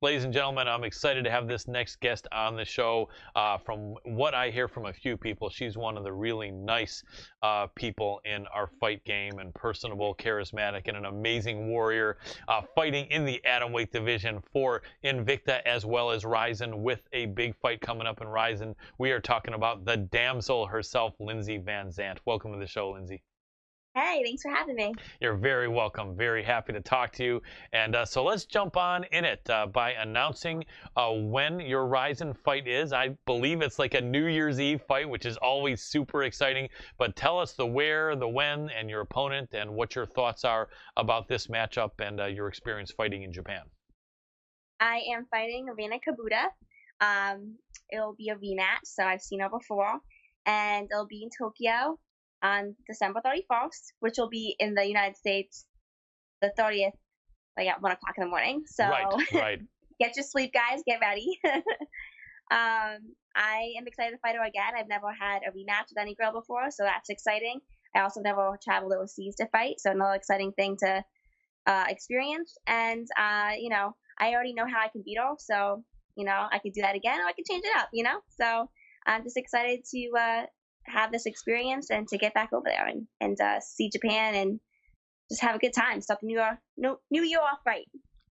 Ladies and gentlemen, I'm excited to have this next guest on the show. From what I hear from a few people, she's one of the really nice people in our fight game, and personable, charismatic, and an amazing warrior, fighting in the atomweight division for Invicta as well as Rizin, with a big fight coming up in Rizin. We are talking about the damsel herself, Lindsey Vanzandt. Welcome to the show, Lindsey. Hey, thanks for having me. You're very welcome. Very happy to talk to you. And so let's jump on in it by announcing when your Rizin fight is. I believe it's like a New Year's Eve fight, which is always super exciting. But tell us the where, the when, and your opponent, and what your thoughts are about this matchup and your experience fighting in Japan. I am fighting Rina Kabuta. It'll be a rematch, so I've seen her before. And it'll be in Tokyo on December 31st, which will be in the United States the 30th, like at 1 o'clock in the morning. So right. Get your sleep, guys. Get ready. I am excited to fight her again. I've never had a rematch with any girl before, so that's exciting. I also never traveled overseas to fight, so another exciting thing to experience. And, I already know how I can beat her, so, I could do that again, or I could change it up, So I'm just excited to have this experience and to get back over there and see Japan and just have a good time. Start the New Year off right.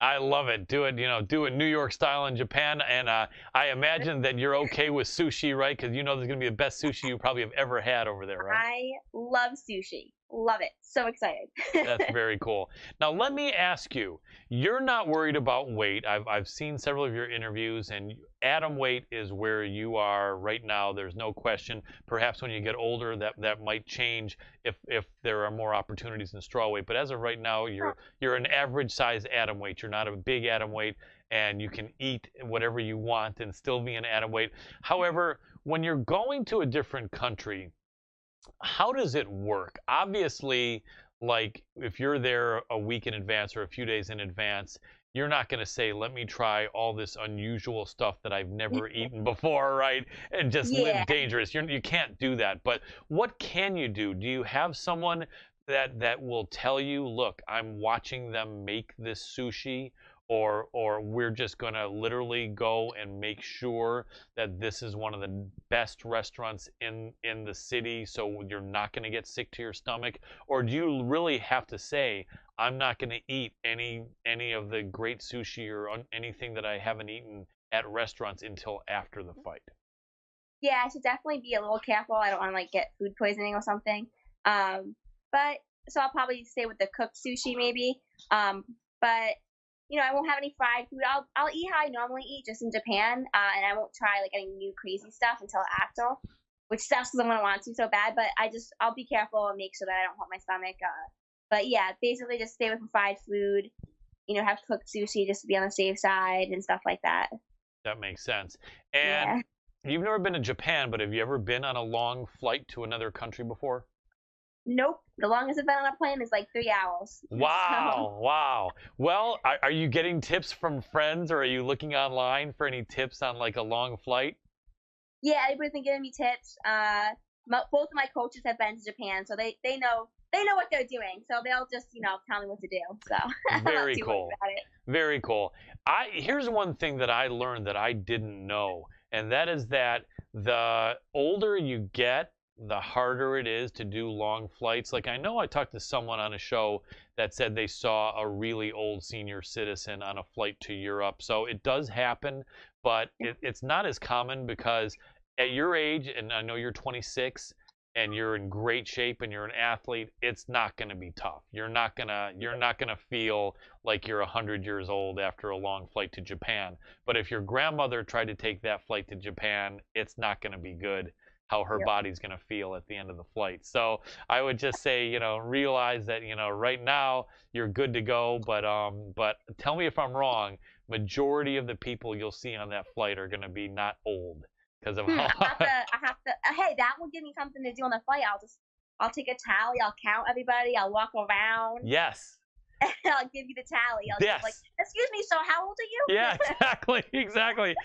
I love it. Do it, do it New York style in Japan. And I imagine that you're okay with sushi, right? Because there's going to be the best sushi you probably have ever had over there, right? I love sushi. Love it. So excited. That's very cool. Now, let me ask you, you're not worried about weight. I've seen several of your interviews, and atom weight is where you are right now. There's no question. Perhaps when you get older, that might change if there are more opportunities in straw weight. But as of right now, you're an average size atom weight. You're not a big atom weight, and you can eat whatever you want and still be an atom weight. However, when you're going to a different country, how does it work? Obviously, like if you're there a week in advance or a few days in advance, you're not going to say, let me try all this unusual stuff that I've never eaten before, right? And just live dangerous. You can't do that. But what can you do? Do you have someone that will tell you, look, I'm watching them make this sushi, or we're just going to literally go and make sure that this is one of the best restaurants in the city, so you're not going to get sick to your stomach? Or do you really have to say, I'm not going to eat any of the great sushi or anything that I haven't eaten at restaurants until after the fight? Yeah, I should definitely be a little careful. I don't want to get food poisoning or something. But so I'll probably stay with the cooked sushi maybe. But I won't have any fried food. I'll eat how I normally eat, just in Japan, and I won't try like any new crazy stuff until after, which sucks because I'm gonna want to so bad. But I'll be careful and make sure that I don't hurt my stomach. But yeah, basically just stay with fried food. Have cooked sushi just to be on the safe side and stuff like that. That makes sense. And you've never been to Japan, but have you ever been on a long flight to another country before? Nope. The longest I've been on a plane is like 3 hours. Wow, wow. Well, are you getting tips from friends, or are you looking online for any tips on like a long flight? Yeah, everybody's been giving me tips. Both of my coaches have been to Japan, so they know what they're doing. So they'll just tell me what to do. So very cool. Very cool. Here's one thing that I learned that I didn't know, and that is that the older you get, the harder it is to do long flights. Like I know I talked to someone on a show that said they saw a really old senior citizen on a flight to Europe. So it does happen, but it's not as common, because at your age, and I know you're 26 and you're in great shape and you're an athlete, it's not going to be tough. You're not gonna feel like you're 100 years old after a long flight to Japan. But if your grandmother tried to take that flight to Japan, it's not going to be good how her body's going to feel at the end of the flight. So I would just say, realize that, right now you're good to go, but tell me if I'm wrong, majority of the people you'll see on that flight are going to be not old because of how I have to hey, that will give me something to do on the flight. I'll take a tally, I'll count everybody, I'll walk around. Yes. I'll give you the tally. I'll just like, excuse me, so how old are you? Yeah, exactly.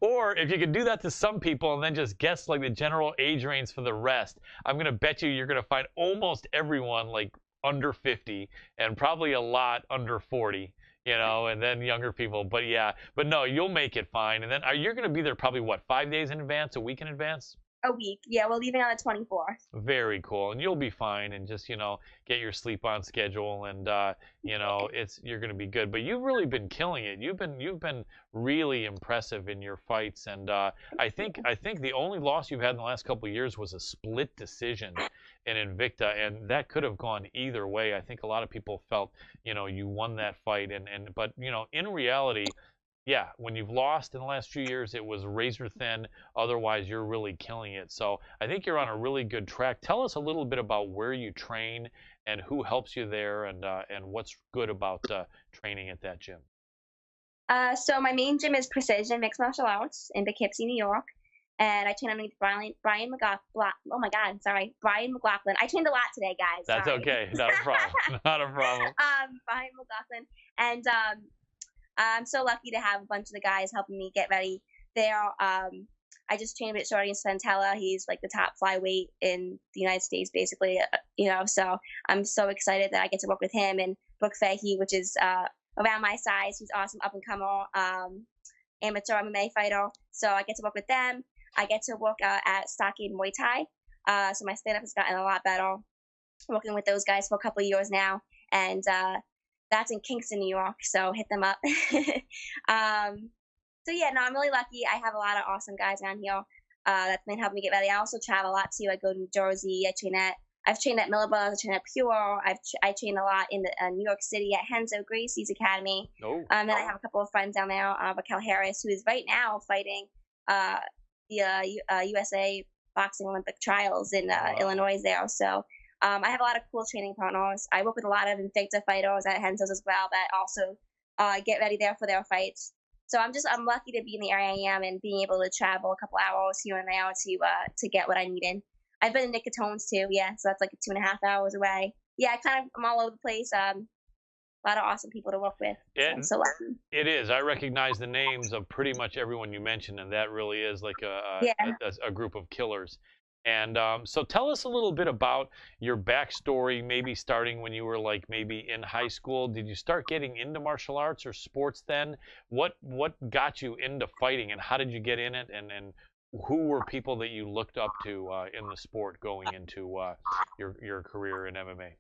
Or if you can do that to some people and then just guess like the general age range for the rest, I'm going to bet you're going to find almost everyone like under 50 and probably a lot under 40. you know, and then younger people. But yeah, but no, you'll make it fine. And then are you going to be there probably what, 5 days in advance, a week in advance? A week. Yeah, we're leaving on the 24th. Very cool, and you'll be fine, and just get your sleep on schedule, and you're going to be good. But you've really been killing it. You've been really impressive in your fights, and I think the only loss you've had in the last couple of years was a split decision in Invicta, and that could have gone either way. I think a lot of people felt you won that fight, but in reality, yeah, when you've lost in the last few years, it was razor thin. Otherwise, you're really killing it. So I think you're on a really good track. Tell us a little bit about where you train and who helps you there, and what's good about training at that gym. So my main gym is Precision Mixed Martial Arts in Poughkeepsie, New York, and I train underneath Brian McLaughlin. Oh my God, sorry, Brian McLaughlin. I trained a lot today, guys. That's Sorry. okay. Not a problem. Not a problem. Brian McLaughlin, and I'm so lucky to have a bunch of the guys helping me get ready there. I just trained with Shorty Santella. He's like the top flyweight in the United States, basically. So I'm so excited that I get to work with him and Brooke Fahey, which is around my size. He's awesome, up and comer, amateur MMA fighter. So I get to work with them. I get to work at Stockade Muay Thai. So my stand up has gotten a lot better. Working with those guys for a couple of years now, and that's in Kingston, New York. So hit them up. So yeah, no, I'm really lucky. I have a lot of awesome guys around here that's been helping me get ready. I also travel a lot too. I go to New Jersey. I've trained at Miller Brothers. I trained at Pure. I train a lot in New York City at Henzo Gracie's Academy. Oh. Then I have a couple of friends down there. Raquel Harris, who is right now fighting the USA Boxing Olympic Trials in Illinois there. So I have a lot of cool training partners. I work with a lot of Invicta fighters at Henzo's as well that also get ready there for their fights. So I'm lucky to be in the area I am and being able to travel a couple hours here and there to get what I need in. I've been in Nicatones too, yeah. So that's like 2.5 hours away. Yeah, I'm all over the place. A lot of awesome people to work with. I'm so lucky. It is. I recognize the names of pretty much everyone you mentioned, and that really is like a group of killers. And so tell us a little bit about your backstory, maybe starting when you were like maybe in high school. Did you start getting into martial arts or sports then? What got you into fighting, and how did you get in it? And who were people that you looked up to in the sport going into your career in MMA?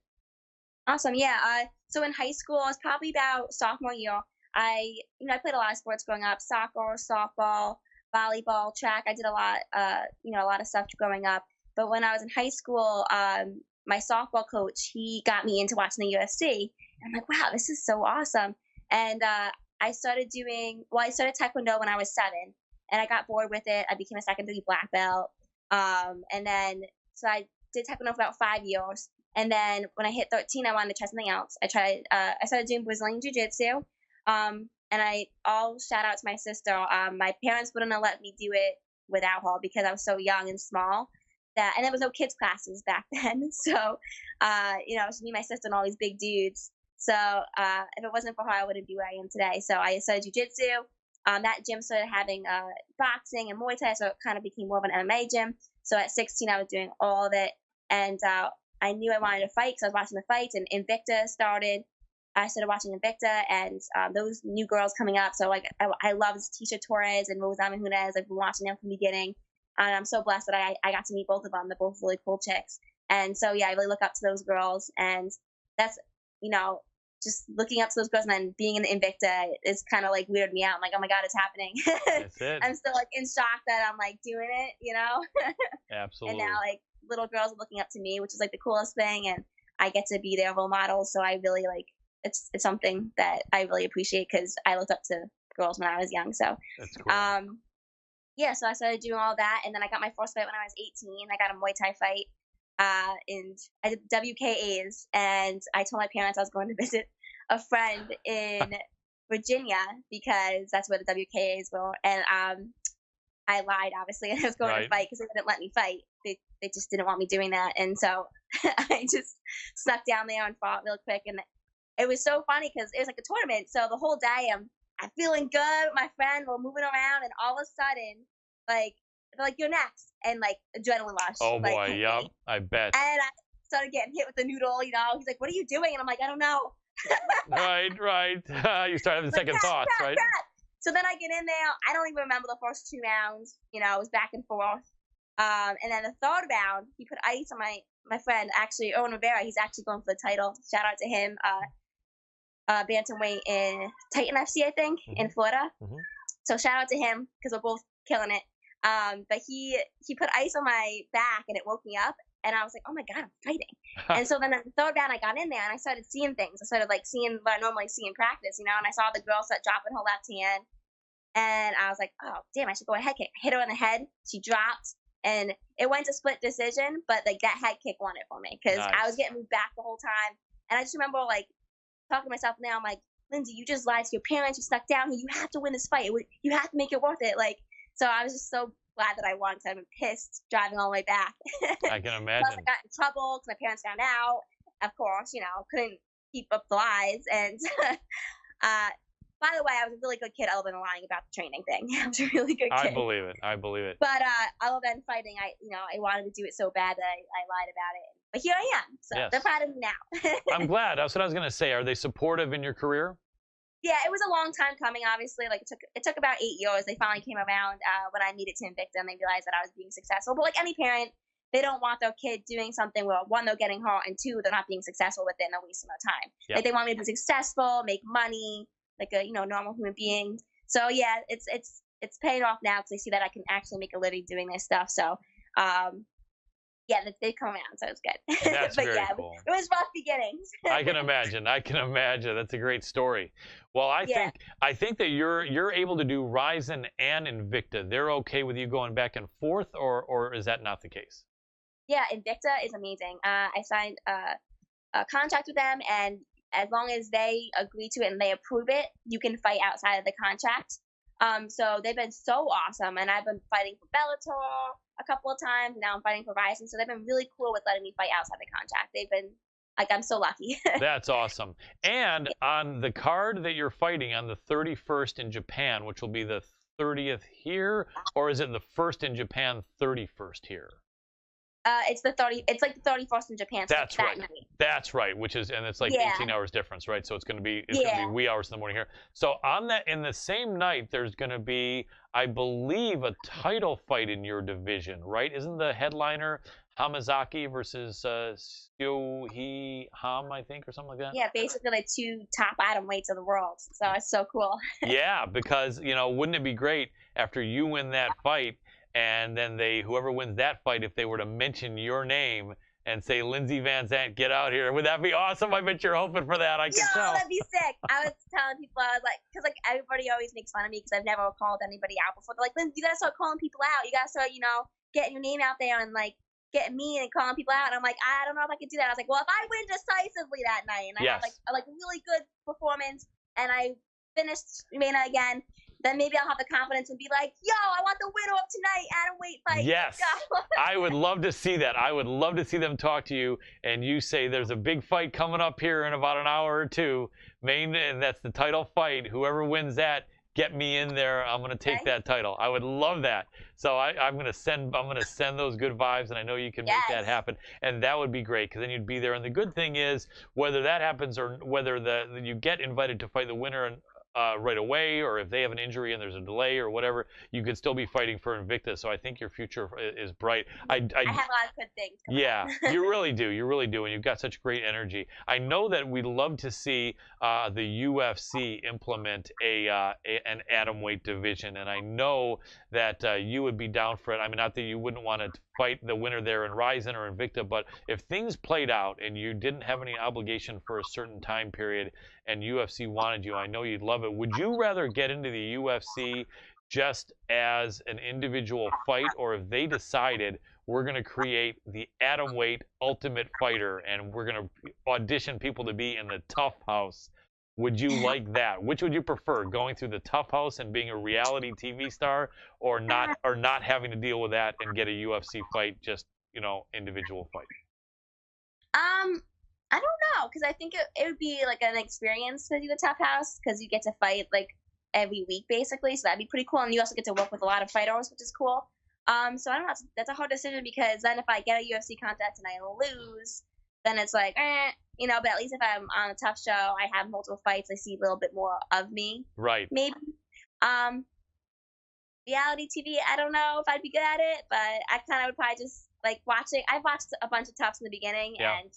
Awesome. Yeah. So in high school, I was probably about sophomore year. I played a lot of sports growing up: soccer, softball, volleyball, track. I did a lot of stuff growing up. But when I was in high school, my softball coach, he got me into watching the UFC. And I'm like, wow, this is so awesome. And I started Taekwondo when I was 7, and I got bored with it. I became a second-degree black belt. So I did Taekwondo for about 5 years. And then when I hit 13, I wanted to try something else. I started doing Brazilian Jiu-Jitsu. And all shout out to my sister. My parents wouldn't have let me do it without her because I was so young and small. And there was no kids classes back then. So, it was me, my sister, and all these big dudes. So if it wasn't for her, I wouldn't be where I am today. So I started jiu-jitsu. That gym started having boxing and Muay Thai, so it kind of became more of an MMA gym. So at 16, I was doing all of it. And I knew I wanted to fight because I was watching the fights, and Invicta started. I started watching Invicta and those new girls coming up. So like I love Tisha Torres and Rose Namajunas. I've been watching them from the beginning, and I'm so blessed that I got to meet both of them. They're both really cool chicks, and so yeah, I really look up to those girls, and that's just looking up to those girls and then being in the Invicta is kind of like weirded me out. I'm like, oh my God, it's happening. That's it. I'm still like in shock that I'm like doing it, Absolutely. And now like little girls are looking up to me, which is like the coolest thing, and I get to be their role model. So I really like. It's something that I really appreciate because I looked up to girls when I was young. So that's cool. Yeah, so I started doing all that, and then I got my first fight when I was 18. I got a Muay Thai fight, and I did WKAs, and I told my parents I was going to visit a friend in Virginia because that's where the WKAs were, and I lied obviously, and I was going to fight because they didn't let me fight. They just didn't want me doing that, and so I just snuck down there and fought real quick, and it was so funny because it was like a tournament. So the whole day I'm feeling good with my friend. We're moving around, and all of a sudden, like they're like, "You're next," and like adrenaline rush. Oh boy, yep, I bet. And I started getting hit with the noodle. He's like, "What are you doing?" And I'm like, "I don't know." Right, right. You start having Like, second thoughts, right? So then I get in there. I don't even remember the first 2 rounds. You know, it was back and forth. And then the third round, he put ice on my friend, actually, Owen Rivera. He's actually going for the title. Shout out to him. Bantamweight in Titan FC, I think, in Florida. So shout out to him because we're both killing it. But he put ice on my back and it woke me up. And I was like, oh my God, I'm fighting. And so then in the third round, I got in there and I started seeing things. I started like seeing what I normally see in practice, you know, and I saw the girl start dropping her left hand. And I was like, oh, damn, I should go a head kick. I hit her in the head. She dropped. And it went to split decision, but like that head kick won it for me because I was Nice. getting moved back the whole time. And I just remember like talking to myself now, I'm like, Lindsey, you just lied to your parents. You stuck down here. You have to win this fight. You have to make it worth it. Like, so I was just so glad that I won because I've been pissed driving all the way back. I can Plus, imagine. I got in trouble because my parents found out. Of course, you know, couldn't keep up the lies. And by the way, I was a really good kid other than lying about the training thing. I was a really good I kid. believe it. I believe it. But other than fighting, I wanted to do it so bad that I lied about it. But here I am. So Yes. they're proud of me now. I'm glad. That's what I was going to say. Are they supportive in your career? Yeah, it was a long time coming. Obviously, like it took about 8 years. They finally came around when I made it to Invicta, and they realized that I was being successful. But like any parent, they don't want their kid doing something where one, they're getting hurt, and two, they're not being successful within a least amount of time. Yep. Like they want me to be successful, make money, like a normal human being. So yeah, it's paying off now because they see that I can actually make a living doing this stuff. So yeah, they've come around, so it's good. That's but very yeah, cool. it was rough beginnings. I can imagine. I can imagine. That's a great story. Well, I think that you're able to do Rizin and Invicta. They're okay with you going back and forth, or is that not the case? Yeah, Invicta is amazing. I signed a contract with them, and as long as they agree to it and they approve it, you can fight outside of the contract. So they've been so awesome, and I've been fighting for Bellator a couple of times. Now I'm fighting for Rizin, so they've been really cool with letting me fight outside the contract. They've been like, I'm so lucky. That's awesome. And on the card that you're fighting on the 31st in Japan, which will be the 30th here, or is it the first in Japan, 31st here? It's the 30. It's like the 31st in Japan. So That's right. Night. That's right. And it's like 18 hours difference, right? So it's going to be wee hours in the morning here. So on that, in the same night, there's going to be, I believe, a title fight in your division, right? Isn't the headliner Hamazaki versus Syohei Ham, I think, or something like that? Yeah, basically the two top atom weights of the world. So it's so cool. Yeah, because wouldn't it be great after you win that fight? And then whoever wins that fight, if they were to mention your name and say, Lindsey Vanzandt, get out here, would that be awesome? I bet you're hoping for that. I can tell. That'd be sick. I was telling people, I was like, because like everybody always makes fun of me because I've never called anybody out before. They're like, Lindsey, you gotta start calling people out. You gotta start, getting your name out there and like getting me and calling people out. And I'm like, I don't know if I can do that. I was like, well, if I win decisively that night and I have like a really good performance and I finished Humana again, then maybe I'll have the confidence and be like, yo, I want the winner of tonight, atom weight fight. Yes. I would love to see that. I would love to see them talk to you and you say there's a big fight coming up here in about an hour or two. And that's the title fight. Whoever wins that, get me in there. I'm going to take that title. I would love that. So I'm going to send those good vibes, and I know you can make that happen. And that would be great because then you'd be there. And the good thing is, whether that happens or whether you get invited to fight the winner right away, or if they have an injury and there's a delay or whatever, you could still be fighting for Invicta. So I think your future is bright. I have a lot of good things. Yeah, you really do. You really do. And you've got such great energy. I know that we'd love to see the UFC implement an atomweight division. And I know that you would be down for it. I mean, not that you wouldn't want to fight the winner there in Rizin or Invicta, but if things played out and you didn't have any obligation for a certain time period and UFC wanted you, I know you'd love it. Would you rather get into the UFC just as an individual fight, or if they decided we're going to create the atomweight ultimate fighter and we're going to audition people to be in the tough house, would you like that? Which would you prefer, going through the tough house and being a reality TV star, or not having to deal with that and get a UFC fight, just individual fight? I don't know, because I think it would be like an experience to do the tough house because you get to fight like every week basically, so that'd be pretty cool, and you also get to work with a lot of fighters, which is cool. So I don't know, that's a hard decision because then if I get a UFC contract and I lose, then it's like, you know. But at least if I'm on a tough show, I have multiple fights. I see a little bit more of me, Right. maybe. Um, Reality TV, I don't know if I'd be good at it, but I kind of would probably just like watching. I've watched a bunch of toughs in the beginning, Yeah. and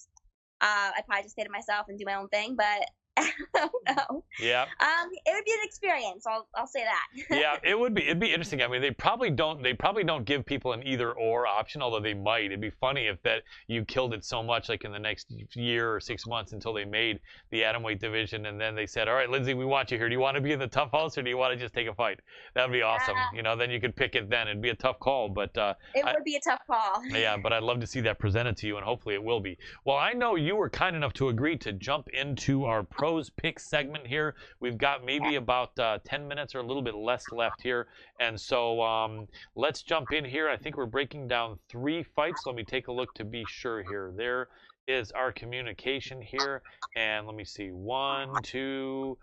I'd probably just stay to myself and do my own thing. But I don't know. Yeah. It would be an experience. I'll say that. Yeah, it'd be interesting. I mean, they probably don't give people an either or option, although they might. It'd be funny if that you killed it so much like in the next year or 6 months until they made the atomweight division, and then they said, all right, Lindsey, we want you here. Do you want to be in the tough house or do you want to just take a fight? That'd be awesome. Yeah. You know, then you could pick it then. It'd be a tough call, but It would be a tough call. yeah, but I'd love to see that presented to you, and hopefully it will be. Well, I know you were kind enough to agree to jump into our pros pick segment here. We've got maybe about 10 minutes or a little bit less left here, and so let's jump in here. I think we're breaking down 3 fights. Let me take a look to be sure here. There is our communication here, and let me see, 1, 2,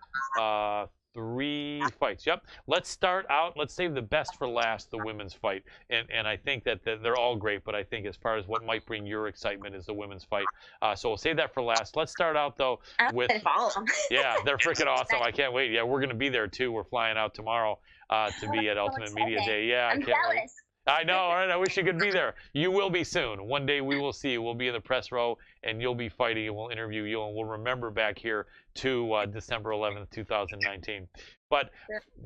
3 fights. Yep. Let's start out. Let's save the best for last, the women's fight. And I think that they're all great, but I think as far as what might bring your excitement is the women's fight. So we'll save that for last. Let's start out, though, with... Yeah, they're freaking awesome. I can't wait. Yeah, we're going to be there, too. We're flying out tomorrow to be at Ultimate Media Day. Yeah, I can't wait. I know, all right? I wish you could be there. You will be soon. One day we will see you. We'll be in the press row, and you'll be fighting, and we'll interview you, and we'll remember back here to December 11th, 2019. But,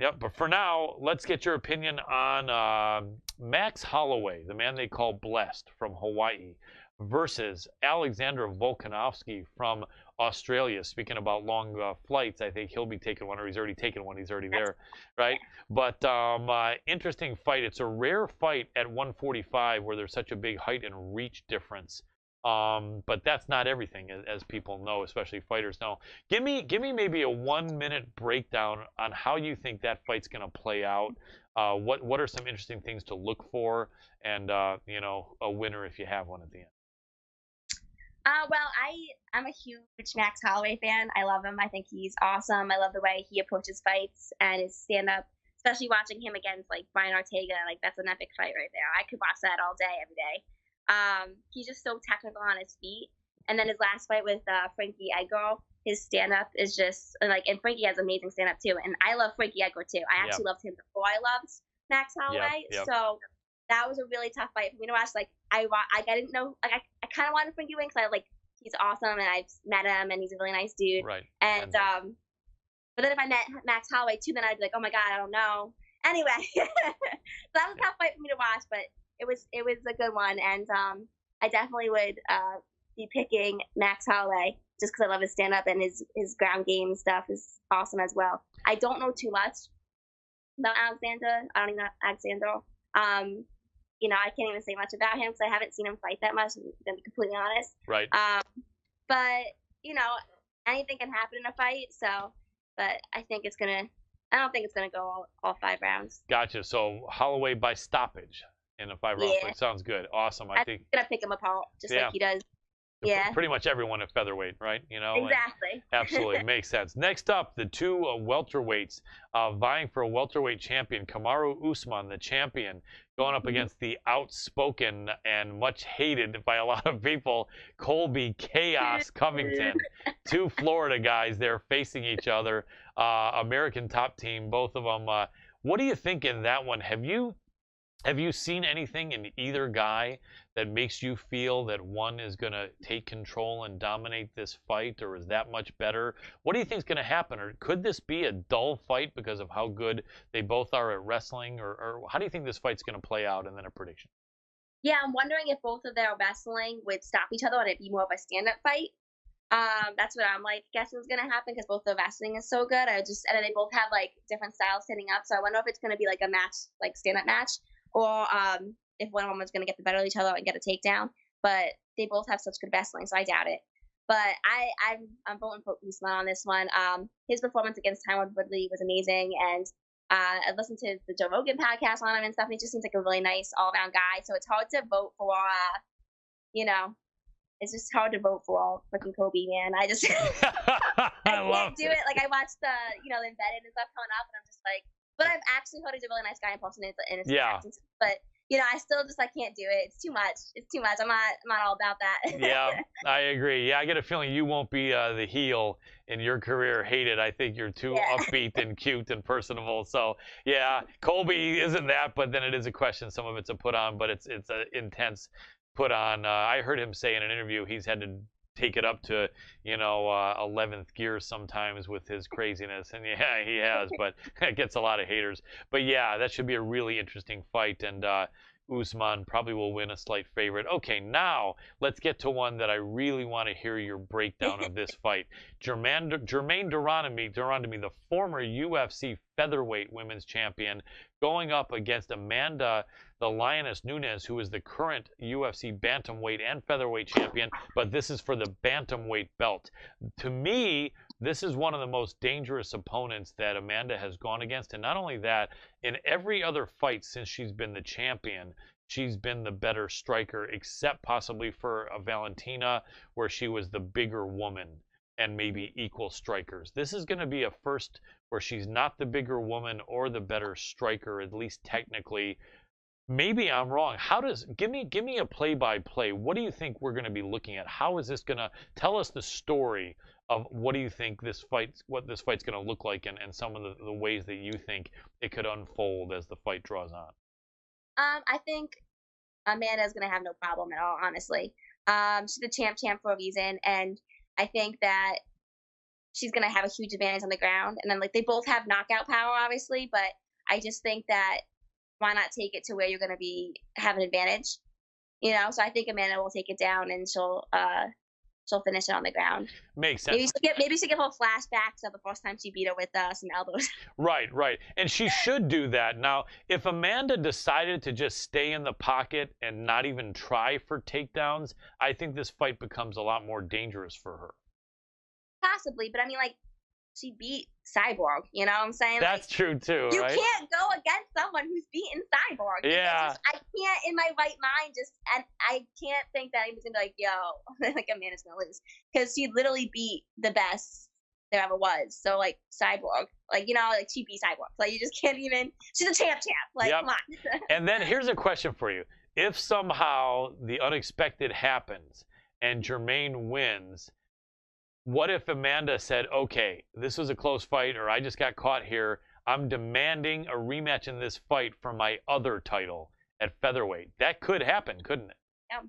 yep, but for now, let's get your opinion on Max Holloway, the man they call Blessed from Hawaii, versus Alexander Volkanovski from Australia. Speaking about long flights, I think he'll be taking one, or he's already taken one. He's already there, right? But interesting fight. It's a rare fight at 145 where there's such a big height and reach difference. But that's not everything, as people know, especially fighters know. Give me maybe a 1-minute breakdown on how you think that fight's going to play out. What are some interesting things to look for, and you know, a winner if you have one at the end. Well, I'm a huge Max Holloway fan. I love him. I think he's awesome. I love the way he approaches fights and his stand-up, especially watching him against like Brian Ortega. Like, that's an epic fight right there. I could watch that all day, every day. He's just so technical on his feet. And then his last fight with Frankie Edgar, his stand-up is just like, and Frankie has amazing stand-up too. And I love Frankie Edgar too. I actually loved him before I loved Max Holloway. Yep. So that was a really tough fight for me to watch. Like, I didn't know, like, I kind of wanted Frankie win because he's awesome and I've met him and he's a really nice dude. Right. And but then if I met Max Holloway too, then I'd be like, oh my god, I don't know. Anyway, so that was a tough fight for me to watch, but it was a good one, and I definitely would be picking Max Holloway just because I love his stand up and his ground game stuff is awesome as well. I don't know too much about Alexander. I don't even know Alexander. You know, I can't even say much about him because I haven't seen him fight that much, to be completely honest. Right. But, you know, anything can happen in a fight, so, but I don't think it's going to go all 5 rounds. Gotcha. So Holloway by stoppage in a 5-round fight. Sounds good. Awesome. I think I'm going to pick him apart, just like he does. Yeah. Pretty much everyone at featherweight, right? You know. Exactly. Absolutely makes sense. Next up, the 2 welterweights vying for a welterweight champion. Kamaru Usman, the champion, going up against the outspoken and much hated by a lot of people, Colby Chaos Covington. 2 Florida guys there facing each other. American top team, both of them. What do you think in that one? Have you seen anything in either guy that makes you feel that one is going to take control and dominate this fight, or is that much better? What do you think is going to happen? Or could this be a dull fight because of how good they both are at wrestling? Or how do you think this fight's going to play out, and then a prediction? Yeah, I'm wondering if both of their wrestling would stop each other and it'd be more of a stand-up fight. That's what I'm guessing is going to happen because both the wrestling is so good. And then they both have different styles standing up. So I wonder if it's going to be like a match, like stand-up match, or if one of them is going to get the better of each other and get a takedown. But they both have such good wrestling, so I doubt it. But I'm voting for Usman on this one. His performance against Tyron Woodley was amazing, and I listened to the Joe Rogan podcast on him and stuff, and he just seems like a really nice all-around guy. So it's hard to vote for, it's just hard to vote for freaking Kobe, man. I just I can't do it. Like, I watched the Embedded and stuff coming up, and I'm just like, but I've actually heard he's a really nice guy in person, and it's but I still just I can't do it. It's too much. It's too much. I'm not all about that. Yeah, I agree. Yeah, I get a feeling you won't be the heel in your career hated. I think you're too Yeah. upbeat and cute and personable. So yeah, Colby isn't that, but then it is a question. Some of it's a put on, but it's a intense put on. I heard him say in an interview he's had to take it up to 11th gear sometimes with his craziness, and yeah, he has, but it gets a lot of haters. But yeah, that should be a really interesting fight, and Usman probably will win a slight favorite. Okay, now let's get to one that I really want to hear your breakdown of this fight. Germaine Durandamy, the former UFC featherweight women's champion, going up against Amanda the Lioness Nunes, who is the current UFC bantamweight and featherweight champion, but this is for the bantamweight belt. To me, this is one of the most dangerous opponents that Amanda has gone against. And not only that, in every other fight since she's been the champion, she's been the better striker, except possibly for Valentina, where she was the bigger woman and maybe equal strikers. This is going to be a first where she's not the bigger woman or the better striker, at least technically. Maybe I'm wrong. Give me a play-by-play. What do you think we're going to be looking at? How is this going to tell us the story of what do you think what this fight's going to look like, and some of the ways that you think it could unfold as the fight draws on? I think Amanda's gonna have no problem at all, honestly. She's the champ for a reason, and I think that she's gonna have a huge advantage on the ground. And then like they both have knockout power, obviously, but I just think that why not take it to where you're gonna have an advantage? So I think Amanda will take it down and she'll finish it on the ground. Makes sense. Maybe she'll get whole flashbacks of the first time she beat her with some elbows. Right. And she should do that. Now, if Amanda decided to just stay in the pocket and not even try for takedowns, I think this fight becomes a lot more dangerous for her. Possibly, but I mean, like, she beat Cyborg, you know what I'm saying? That's true too, you right? can't go against someone who's beaten Cyborg. Yeah. I can't in my right mind and I can't think that anyone's gonna be like, yo, like Amanda's gonna lose. Because she literally beat the best there ever was. So like Cyborg, like she beat Cyborg. Like you just can't even. She's a champ. Like Yep. come on. And then here's a question for you: if somehow the unexpected happens and Germaine wins, what if Amanda said, okay, this was a close fight, or I just got caught here. I'm demanding a rematch in this fight for my other title at featherweight. That could happen, couldn't it? Yeah,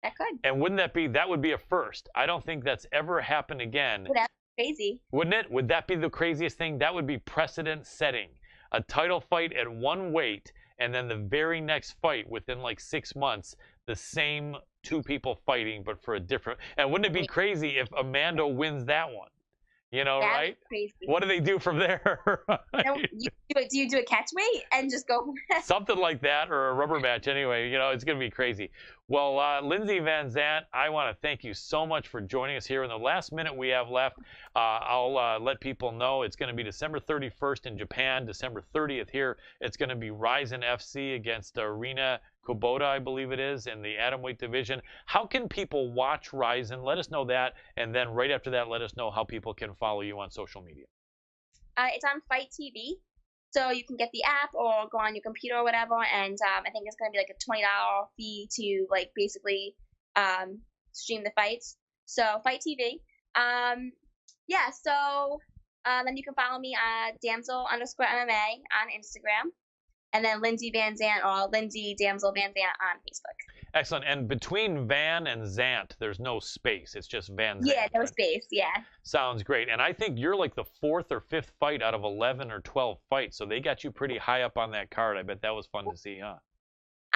that could. And that would be a first. I don't think that's ever happened again. Well, that's crazy. Wouldn't it? Would that be the craziest thing? That would be precedent setting. A title fight at one weight, and then the very next fight within like 6 months, the same two people fighting, but for a different. And wouldn't it be crazy if Amanda wins that one? Right? Crazy. What do they do from there? Do you do a catch weight and just go? Something like that, or a rubber match. Anyway, it's going to be crazy. Well, Lindsey Vanzandt, I want to thank you so much for joining us here. In the last minute we have left, I'll let people know it's going to be December 31st in Japan, December 30th here. It's going to be Rizin FC against Rina Kubota, I believe it is, in the atomweight division. How can people watch Rizin? Let us know that, and then right after that, let us know how people can follow you on social media. It's on Fight TV, so you can get the app or go on your computer or whatever. And I think it's going to be like a $20 fee to like basically stream the fights. So Fight TV. Yeah. So then you can follow me at DAMSEL_MMA on Instagram. And then Lindsey Vanzandt or Lindsey Damsel Vanzandt on Facebook. Excellent. And between Van and Zant, there's no space. It's just Vanzandt. Yeah, no space. Yeah. Sounds great. And I think you're like the 4th or 5th fight out of 11 or 12 fights. So they got you pretty high up on that card. I bet that was fun to see, huh?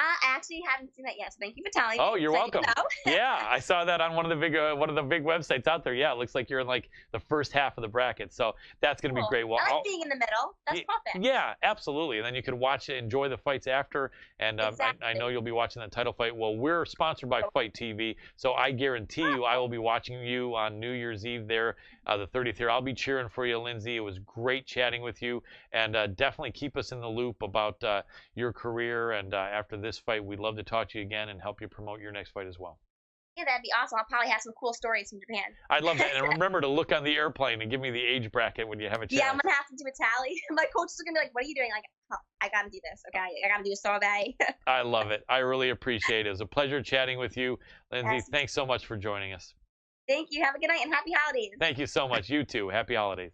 I actually haven't seen that yet, so thank you for telling me. Oh, you're welcome. You know. Yeah, I saw that on one of the big websites out there. Yeah, it looks like you're in like the first half of the bracket, so that's going to be great. Well, I like being in the middle. That's perfect. Yeah, absolutely. And then you can enjoy the fights after. And Exactly. I know you'll be watching that title fight. Well, we're sponsored by Fight TV, so I guarantee you I will be watching you on New Year's Eve there, the 30th here. I'll be cheering for you, Lindsey. It was great chatting with you, and definitely keep us in the loop about your career. And after this fight, we'd love to talk to you again and help you promote your next fight as well. Yeah, that'd be awesome. I'll probably have some cool stories from Japan. I'd love that. And remember to look on the airplane and give me the age bracket when you have a chance. Yeah, I'm gonna have to do a tally. My coach is gonna be like, "What are you doing?" Like, oh, I gotta do this. Okay, I gotta do a survey. I love it. I really appreciate it. It was a pleasure chatting with you, Lindsey. Yes. Thanks so much for joining us. Thank you. Have a good night and happy holidays. Thank you so much. You too. Happy holidays.